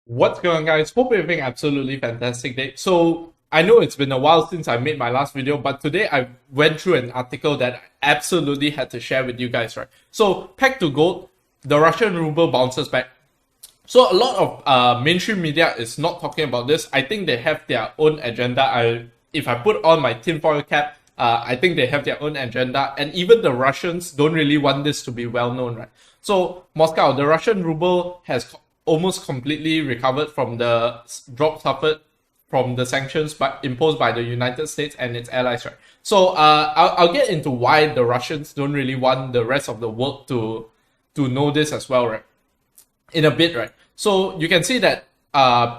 What's going on, guys? Hope you're having an absolutely fantastic day. So, I know it's been a while since I made my last video, but today I went through an article that I absolutely had to share with you guys, right? So, pegged to gold, the Russian ruble bounces back. So, a lot of mainstream media is not talking about this. I think they have their own agenda. If I put on my tinfoil cap, I think they have their own agenda, and even the Russians don't really want this to be well known, right? So, Moscow, the Russian ruble has almost completely recovered from the drop suffered from the sanctions imposed by the United States and its allies, right? So, I'll get into why the Russians don't really want the rest of the world to know this as well, right? In a bit, right? So you can see that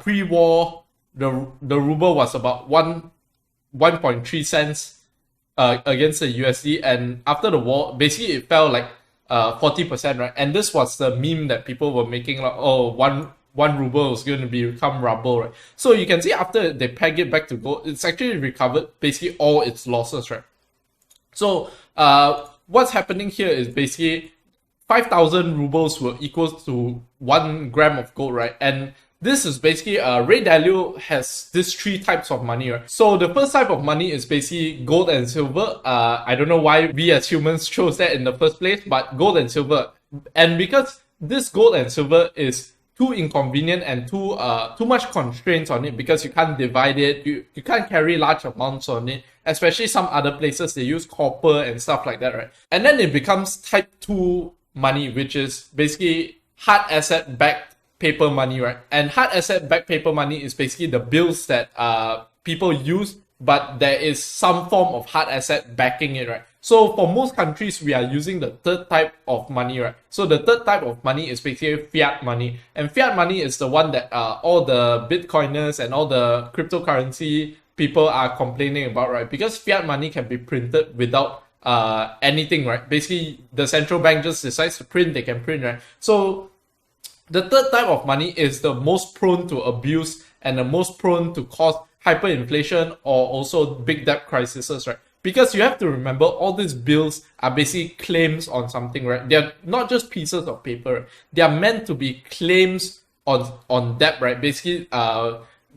pre-war the ruble was about 1.3 cents against the USD, and after the war, basically it fell like 40%, right? And this was the meme that people were making, like, oh, one ruble is going to become ruble, right? So you can see after they peg it back to gold, it's actually recovered basically all its losses, right? So what's happening here is basically 5,000 rubles will equal to 1 gram of gold, right? And this is basically, Ray Dalio has these three types of money, right? So the first type of money is basically gold and silver. I don't know why we as humans chose that in the first place, but gold and silver. And because this gold and silver is too inconvenient and too much constraints on it, because you can't divide it, you can't carry large amounts on it, especially some other places they use copper and stuff like that, right? And then it becomes type 2 money, which is basically hard asset backed paper money, right? And hard asset backed paper money is basically the bills that people use, but there is some form of hard asset backing it, right? So for most countries, we are using the third type of money, right? So the third type of money is basically fiat money, and fiat money is the one that all the Bitcoiners and all the cryptocurrency people are complaining about, right? Because fiat money can be printed without anything, right? Basically, the central bank just decides to print, they can print, right? So the third type of money is the most prone to abuse and the most prone to cause hyperinflation or also big debt crises, right? Because you have to remember, all these bills are basically claims on something, right? They're not just pieces of paper. They are meant to be claims on debt, right? Basically,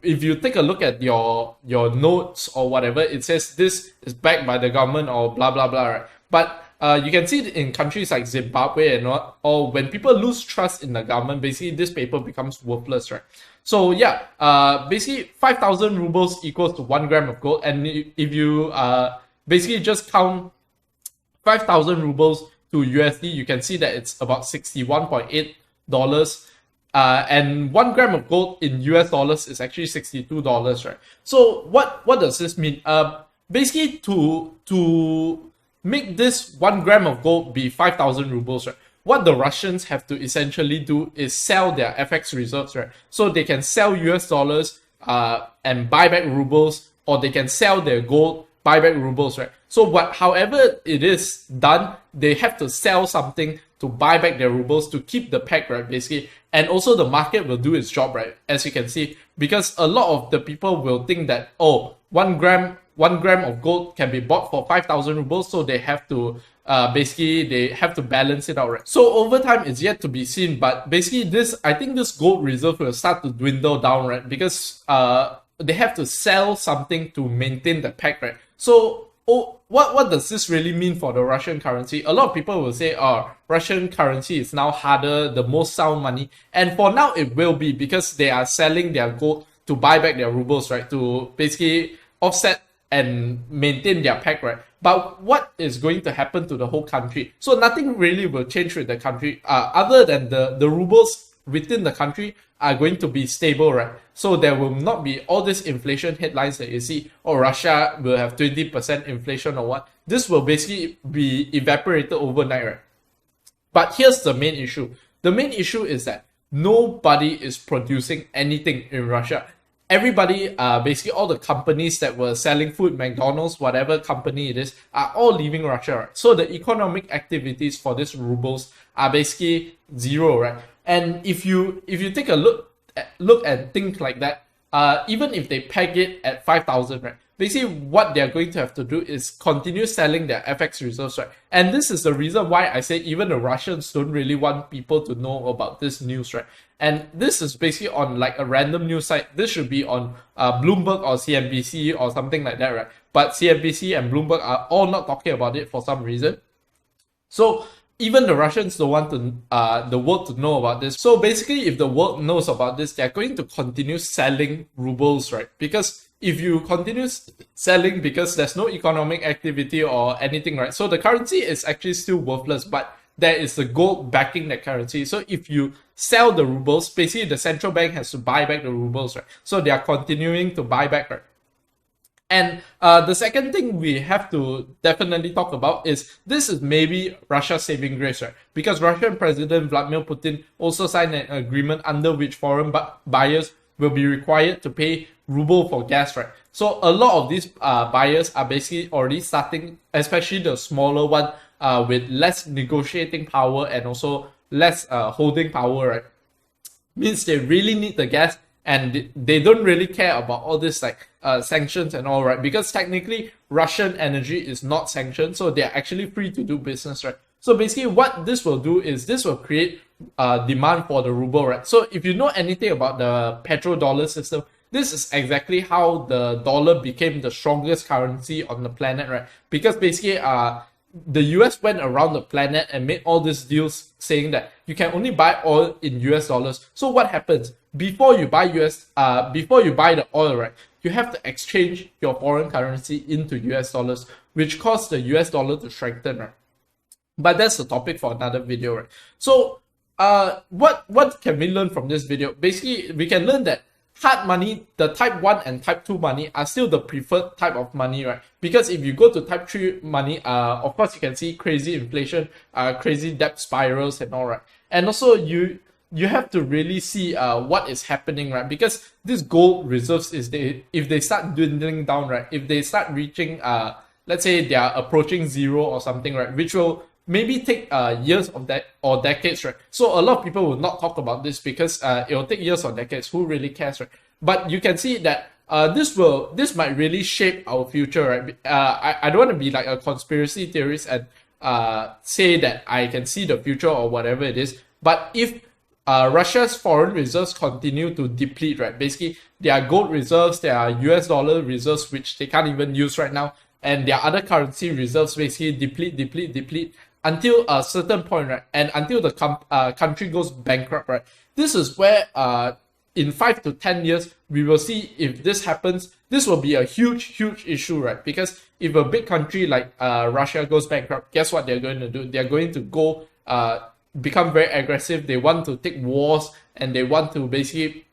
if you take a look at your notes or whatever, it says this is backed by the government or blah blah blah, right? But you can see it in countries like Zimbabwe and all, or when people lose trust in the government, basically this paper becomes worthless, right? So yeah, basically 5,000 rubles equals to 1 gram of gold, and if you basically just count 5,000 rubles to USD, you can see that it's about $61.8. And 1 gram of gold in US dollars is actually $62, right? So what does this mean? Basically, to make this 1 gram of gold be 5,000 rubles, right? What the Russians have to essentially do is sell their FX reserves, right? So they can sell US dollars and buy back rubles, or they can sell their gold, buy back rubles, right? So however it is done, they have to sell something to buy back their rubles to keep the peg, right? Basically, and also the market will do its job, right? As you can see, because a lot of the people will think that, oh, 1 gram of gold can be bought for 5,000 rubles, so they have to basically they have to balance it out, right? So over time, it's yet to be seen, but basically I think this gold reserve will start to dwindle down, right? Because they have to sell something to maintain the peg, right? So what does this really mean for the Russian currency? A lot of people will say, oh, Russian currency is now harder, the most sound money. And for now, it will be, because they are selling their gold to buy back their rubles, right? To basically offset and maintain their peg, right? But what is going to happen to the whole country? So nothing really will change with the country, other than the rubles within the country are going to be stable, right? So there will not be all these inflation headlines that you see, or Russia will have 20% inflation or what. This will basically be evaporated overnight, right? But here's the main issue. The main issue is that nobody is producing anything in Russia. Everybody, basically all the companies that were selling food, McDonald's, whatever company it is, are all leaving Russia, right? So the economic activities for these rubles are basically zero, right? And if you take a look and think like that, even if they peg it at 5,000, right? Basically, what they're going to have to do is continue selling their FX reserves, right? And this is the reason why I say even the Russians don't really want people to know about this news, right? And this is basically on like a random news site. This should be on Bloomberg or CNBC or something like that, right? But CNBC and Bloomberg are all not talking about it for some reason. So even the Russians don't want the world to know about this. So basically, if the world knows about this, they're going to continue selling rubles, right? Because if you continue selling because there's no economic activity or anything, right? So the currency is actually still worthless, but there is the gold backing that currency. So if you sell the rubles, basically the central bank has to buy back the rubles, right? So they are continuing to buy back, right? And the second thing we have to definitely talk about is this is maybe Russia's saving grace, right? Because Russian President Vladimir Putin also signed an agreement under which foreign buyers will be required to pay ruble for gas, right? So a lot of these buyers are basically already starting, especially the smaller one, with less negotiating power and also less holding power, right? Means they really need the gas, and they don't really care about all this like sanctions and all, right? Because technically Russian energy is not sanctioned, so they're actually free to do business, right? So basically what this will do is this will create demand for the ruble, right? So if you know anything about the petrodollar system, this is exactly how the dollar became the strongest currency on the planet, right? Because basically the US went around the planet and made all these deals saying that you can only buy oil in US dollars. So what happens? Before you buy the oil, right, you have to exchange your foreign currency into US dollars, which caused the US dollar to strengthen, right? But that's the topic for another video, right? So what can we learn from this video? Basically, we can learn that hard money, the type 1 and type 2 money are still the preferred type of money, right? Because if you go to type 3 money, of course you can see crazy inflation, crazy debt spirals and all, right? And also you have to really see what is happening, right? Because this gold reserves if they start dwindling down, right? If they start reaching let's say they are approaching zero or something, right? Which will maybe take years of that or decades, right? So a lot of people will not talk about this because it will take years or decades. Who really cares, right? But you can see that this might really shape our future, right? I don't want to be like a conspiracy theorist and say that I can see the future or whatever it is. But if Russia's foreign reserves continue to deplete, right? Basically, their gold reserves, their US dollar reserves, which they can't even use right now, and their other currency reserves basically deplete until a certain point, right? And until the country goes bankrupt, right? This is where in 5 to 10 years, we will see if this happens. This will be a huge issue, right? Because if a big country like Russia goes bankrupt, guess what they're going to do? They're going to go become very aggressive. They want to take wars and they want to basically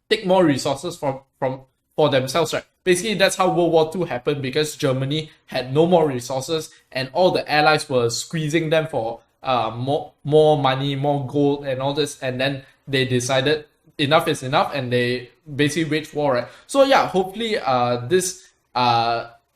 take more resources for themselves, right? Basically, that's how World War II happened, because Germany had no more resources and all the allies were squeezing them for more money, more gold and all this, and then they decided enough is enough and they basically waged war, right? So yeah, hopefully this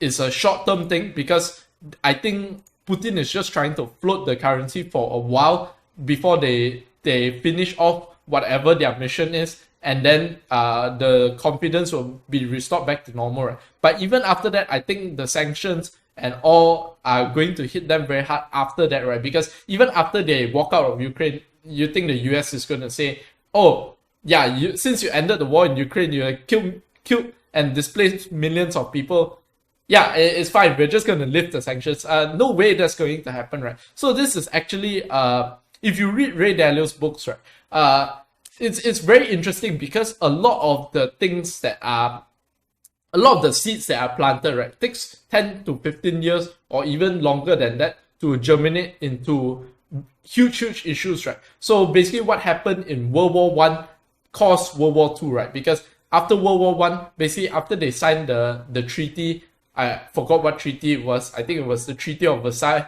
is a short-term thing, because I think Putin is just trying to float the currency for a while before they finish off whatever their mission is, and then the confidence will be restored back to normal, right? But even after that, I think the sanctions and all are going to hit them very hard after that, right? Because even after they walk out of Ukraine, you think the US is going to say, oh, yeah, since you ended the war in Ukraine, you killed and displaced millions of people. Yeah, it's fine. We're just going to lift the sanctions. No way that's going to happen, right? So this is actually, if you read Ray Dalio's books, right, it's very interesting, because a lot of the things that are, a lot of the seeds that are planted, right, takes 10 to 15 years or even longer than that to germinate into huge issues, right? So basically what happened in World War I caused World War II, right? Because after World War I, basically after they signed the treaty, I forgot what treaty it was. I think it was the Treaty of Versailles.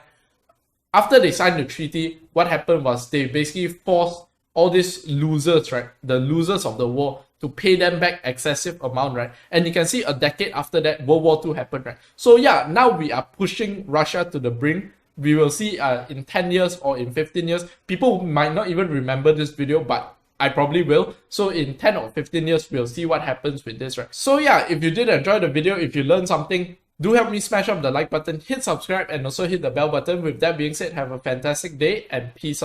After they signed the treaty, what happened was they basically forced all these losers, right, the losers of the war, to pay them back excessive amount, right? And you can see a decade after that, World War II happened, right? So yeah, now we are pushing Russia to the brink. We will see in 10 years or in 15 years, people might not even remember this video, but I probably will. So in 10 or 15 years, we'll see what happens with this, right? So yeah, if you did enjoy the video, if you learned something, do help me smash up the like button, hit subscribe, and also hit the bell button. With that being said, have a fantastic day and peace out.